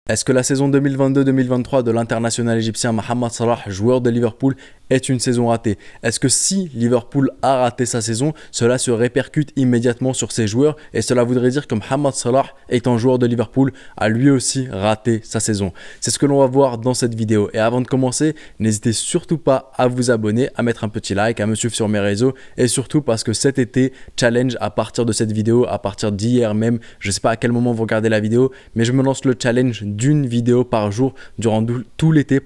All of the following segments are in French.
Est-ce que la saison 2022-2023 de l'international égyptien Mohamed Salah, joueur de Liverpool, est une saison ratée? Est-ce que si Liverpool a raté sa saison, cela se répercute immédiatement sur ses joueurs et cela voudrait dire que Mohamed Salah, étant joueur de Liverpool, a lui aussi raté sa saison? C'est ce que l'on va voir dans cette vidéo. Et avant de commencer, n'hésitez surtout pas à vous abonner, à mettre un petit like, à me suivre sur mes réseaux et surtout parce que cet été, challenge à partir de cette vidéo, à partir d'hier même, je ne sais pas à quel moment vous regardez la vidéo, mais je me lance le challenge d'une vidéo par jour durant tout l'été,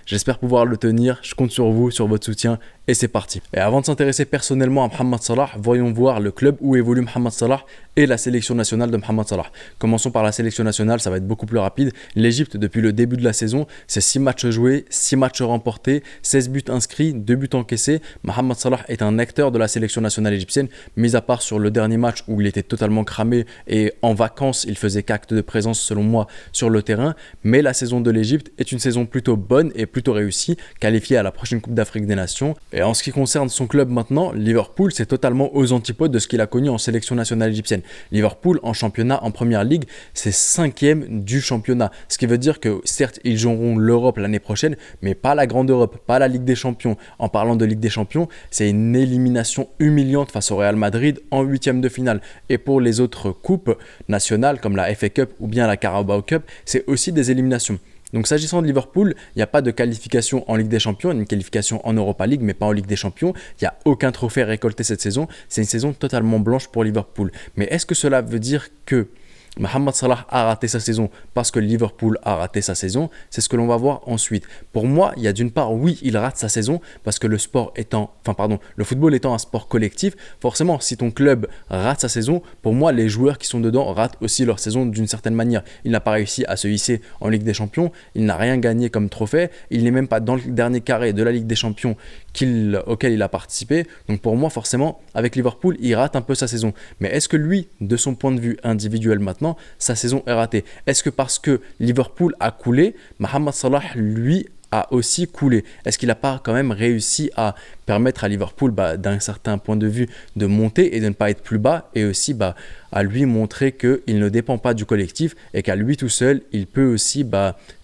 J'espère pouvoir le tenir, je compte sur vous, sur votre soutien et c'est parti. Et avant de s'intéresser personnellement à Mohamed Salah, voyons voir le club où évolue Mohamed Salah et la sélection nationale de Mohamed Salah. Commençons par la sélection nationale, ça va être beaucoup plus rapide. L'Égypte, depuis le début de la saison, c'est 6 matchs joués, 6 matchs remportés, 16 buts inscrits, 2 buts encaissés. Mohamed Salah est un acteur de la sélection nationale égyptienne, mis à part sur le dernier match où il était totalement cramé et en vacances, il faisait qu'acte de présence selon moi sur le terrain. Mais la saison de l'Égypte est une saison plutôt bonne et plutôt réussie, qualifiée à la prochaine Coupe d'Afrique des Nations. Et en ce qui concerne son club maintenant, Liverpool, c'est totalement aux antipodes de ce qu'il a connu en sélection nationale égyptienne. Liverpool, en championnat, en première ligue, c'est 5e du championnat. Ce qui veut dire que certes, ils joueront l'Europe l'année prochaine, mais pas la Grande Europe, pas la Ligue des Champions. En parlant de Ligue des Champions, c'est une élimination humiliante face au Real Madrid en 8e de finale. Et pour les autres coupes nationales, comme la FA Cup ou bien la Carabao Cup, c'est aussi des éliminations. Donc s'agissant de Liverpool, il n'y a pas de qualification en Ligue des Champions, il y a une qualification en Europa League, mais pas en Ligue des Champions. Il n'y a aucun trophée récolté cette saison. C'est une saison totalement blanche pour Liverpool. Mais est-ce que cela veut dire que Mohamed Salah a raté sa saison parce que Liverpool a raté sa saison? C'est ce que l'on va voir ensuite. Pour moi, il y a d'une part, oui, il rate sa saison parce que le football étant un sport collectif, forcément, si ton club rate sa saison, pour moi, les joueurs qui sont dedans ratent aussi leur saison d'une certaine manière. Il n'a pas réussi à se hisser en Ligue des Champions, il n'a rien gagné comme trophée, il n'est même pas dans le dernier carré de la Ligue des Champions auquel il a participé. Donc pour moi, forcément, avec Liverpool, il rate un peu sa saison. Mais est-ce que lui, de son point de vue individuel maintenant, sa saison est ratée? Est-ce que parce que Liverpool a coulé, Mohamed Salah, lui, a aussi coulé? Est-ce qu'il n'a pas quand même réussi à permettre à Liverpool, d'un certain point de vue, de monter et de ne pas être plus bas, et aussi à lui montrer qu'il ne dépend pas du collectif et qu'à lui tout seul, il peut aussi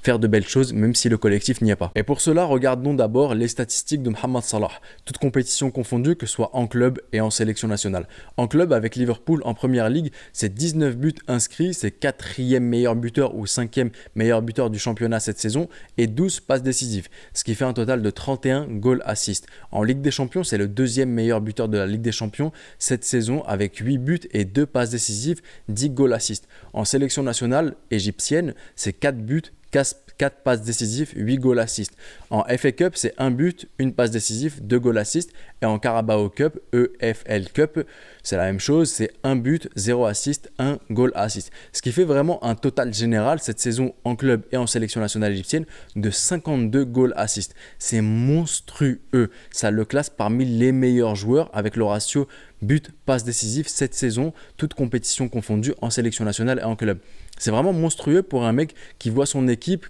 faire de belles choses même si le collectif n'y est pas. Et pour cela, regardons d'abord les statistiques de Mohamed Salah, toutes compétitions confondues, que ce soit en club et en sélection nationale. En club, avec Liverpool en première ligue, c'est 19 buts inscrits, c'est 4e meilleur buteur ou 5e meilleur buteur du championnat cette saison et 12 passes décisives, ce qui fait un total de 31 goal assists. En Ligue des Champions, c'est le 2e meilleur buteur de la Ligue des Champions cette saison avec 8 buts et 2 passes décisives, 10 goal assists. En sélection nationale égyptienne, c'est 4 buts, 4 passes décisives, 8 goal assists. En FA Cup, c'est 1 but, 1 passe décisive, 2 goal assists. Et en Carabao Cup, EFL Cup, c'est la même chose, c'est 1 but, 0 assist, 1 goal assist. Ce qui fait vraiment un total général cette saison en club et en sélection nationale égyptienne de 52 goal assists. C'est monstrueux. Ça le classe parmi les meilleurs joueurs avec le ratio but, passe décisive cette saison, toutes compétitions confondues en sélection nationale et en club. C'est vraiment monstrueux pour un mec qui voit son équipe,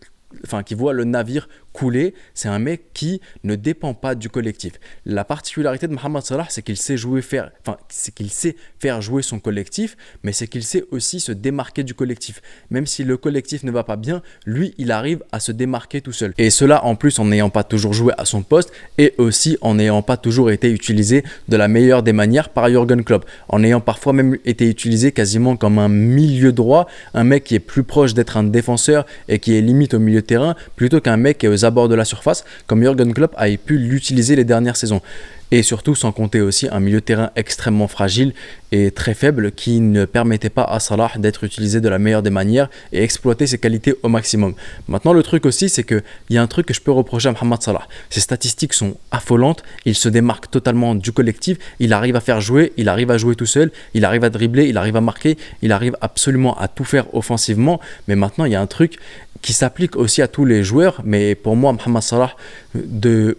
qui voit le navire couler. C'est un mec qui ne dépend pas du collectif. La particularité de Mohamed Salah, c'est qu'il sait faire jouer son collectif, mais c'est qu'il sait aussi se démarquer du collectif. Même si le collectif ne va pas bien, lui, il arrive à se démarquer tout seul. Et cela, en plus, en n'ayant pas toujours joué à son poste et aussi en n'ayant pas toujours été utilisé de la meilleure des manières par Jürgen Klopp. En ayant parfois même été utilisé quasiment comme un milieu droit, un mec qui est plus proche d'être un défenseur et qui est limite au milieu de terrain, plutôt qu'un mec qui est aux abords de la surface, comme Jürgen Klopp a pu l'utiliser les dernières saisons. Et surtout, sans compter aussi un milieu de terrain extrêmement fragile et très faible qui ne permettait pas à Salah d'être utilisé de la meilleure des manières et exploiter ses qualités au maximum. Maintenant, le truc aussi, c'est qu'il y a un truc que je peux reprocher à Mohamed Salah. Ses statistiques sont affolantes, il se démarque totalement du collectif, il arrive à faire jouer, il arrive à jouer tout seul, il arrive à dribbler, il arrive à marquer, il arrive absolument à tout faire offensivement. Mais maintenant, il y a un truc qui s'applique aussi à tous les joueurs, mais pour moi, Mohamed Salah,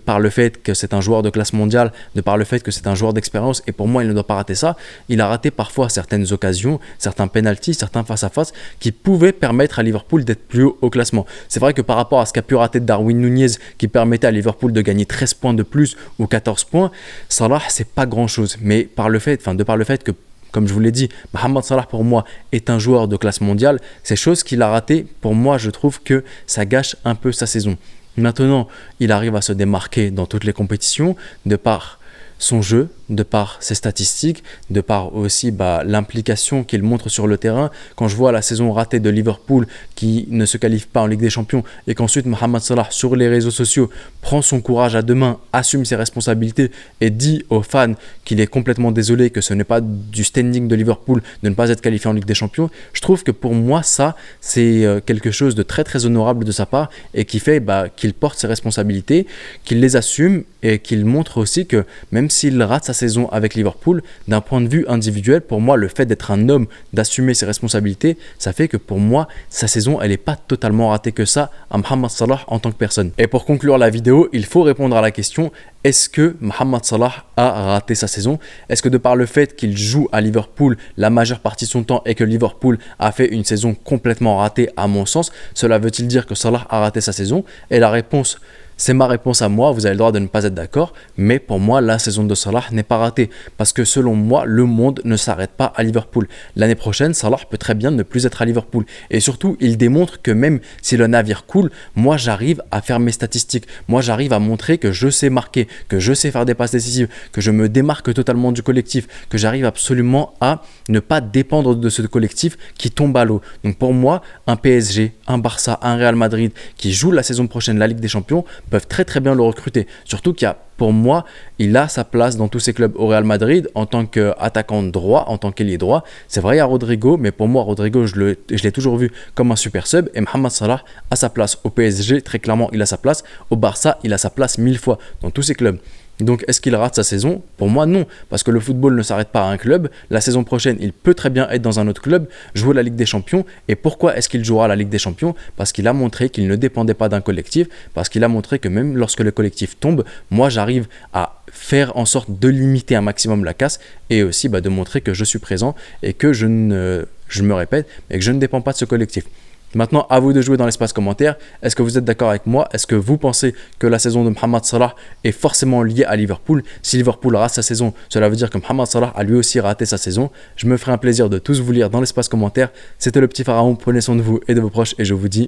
par le fait que c'est un joueur de classe mondiale, de par le fait que c'est un joueur d'expérience, et pour moi, il ne doit pas rater ça, il a raté parfois certaines occasions, certains penalties, certains face-à-face, qui pouvaient permettre à Liverpool d'être plus haut au classement. C'est vrai que par rapport à ce qu'a pu rater Darwin Nunez, qui permettait à Liverpool de gagner 13 points de plus ou 14 points, Salah, c'est pas grand-chose, mais de par le fait que comme je vous l'ai dit, Mohamed Salah pour moi est un joueur de classe mondiale. Ces choses qu'il a ratées, pour moi, je trouve que ça gâche un peu sa saison. Maintenant, il arrive à se démarquer dans toutes les compétitions de par son jeu, de par ses statistiques, de par aussi l'implication qu'il montre sur le terrain. Quand je vois la saison ratée de Liverpool qui ne se qualifie pas en Ligue des Champions et qu'ensuite Mohamed Salah sur les réseaux sociaux prend son courage à deux mains, assume ses responsabilités et dit aux fans qu'il est complètement désolé, que ce n'est pas du standing de Liverpool de ne pas être qualifié en Ligue des Champions, je trouve que pour moi ça c'est quelque chose de très très honorable de sa part et qui fait qu'il porte ses responsabilités, qu'il les assume et qu'il montre aussi que même s'il rate sa saison avec Liverpool, d'un point de vue individuel, pour moi, le fait d'être un homme, d'assumer ses responsabilités, ça fait que pour moi, sa saison, elle n'est pas totalement ratée que ça à Mohamed Salah en tant que personne. Et pour conclure la vidéo, il faut répondre à la question, est-ce que Mohamed Salah a raté sa saison? Est-ce que de par le fait qu'il joue à Liverpool la majeure partie de son temps et que Liverpool a fait une saison complètement ratée à mon sens, cela veut-il dire que Salah a raté sa saison? Et la réponse, c'est ma réponse à moi, vous avez le droit de ne pas être d'accord, mais pour moi, la saison de Salah n'est pas ratée. Parce que selon moi, le monde ne s'arrête pas à Liverpool. L'année prochaine, Salah peut très bien ne plus être à Liverpool. Et surtout, il démontre que même si le navire coule, moi j'arrive à faire mes statistiques. Moi j'arrive à montrer que je sais marquer, que je sais faire des passes décisives, que je me démarque totalement du collectif, que j'arrive absolument à ne pas dépendre de ce collectif qui tombe à l'eau. Donc pour moi, un PSG, un Barça, un Real Madrid qui joue la saison prochaine la Ligue des Champions peuvent très très bien le recruter. Surtout qu'il y a, pour moi, il a sa place dans tous ces clubs. Au Real Madrid, en tant qu'attaquant droit, en tant qu'ailier droit, c'est vrai, il y a Rodrigo, mais pour moi, Rodrigo, je l'ai toujours vu comme un super sub. Et Mohamed Salah a sa place. Au PSG, très clairement, il a sa place. Au Barça, il a sa place 1000 fois dans tous ces clubs. Donc, est-ce qu'il rate sa saison? Pour moi, non. Parce que le football ne s'arrête pas à un club. La saison prochaine, il peut très bien être dans un autre club, jouer la Ligue des Champions. Et pourquoi est-ce qu'il jouera la Ligue des Champions? Parce qu'il a montré qu'il ne dépendait pas d'un collectif. Parce qu'il a montré que même lorsque le collectif tombe, moi, j'arrive à faire en sorte de limiter un maximum la casse et aussi de montrer que je suis présent et que je me répète, mais que je ne dépends pas de ce collectif. Maintenant, à vous de jouer dans l'espace commentaire. Est-ce que vous êtes d'accord avec moi? Est-ce que vous pensez que la saison de Mohamed Salah est forcément liée à Liverpool? Si Liverpool rate sa saison, cela veut dire que Mohamed Salah a lui aussi raté sa saison. Je me ferai un plaisir de tous vous lire dans l'espace commentaire. C'était le petit pharaon, prenez soin de vous et de vos proches et je vous dis...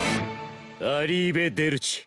Arrivederci.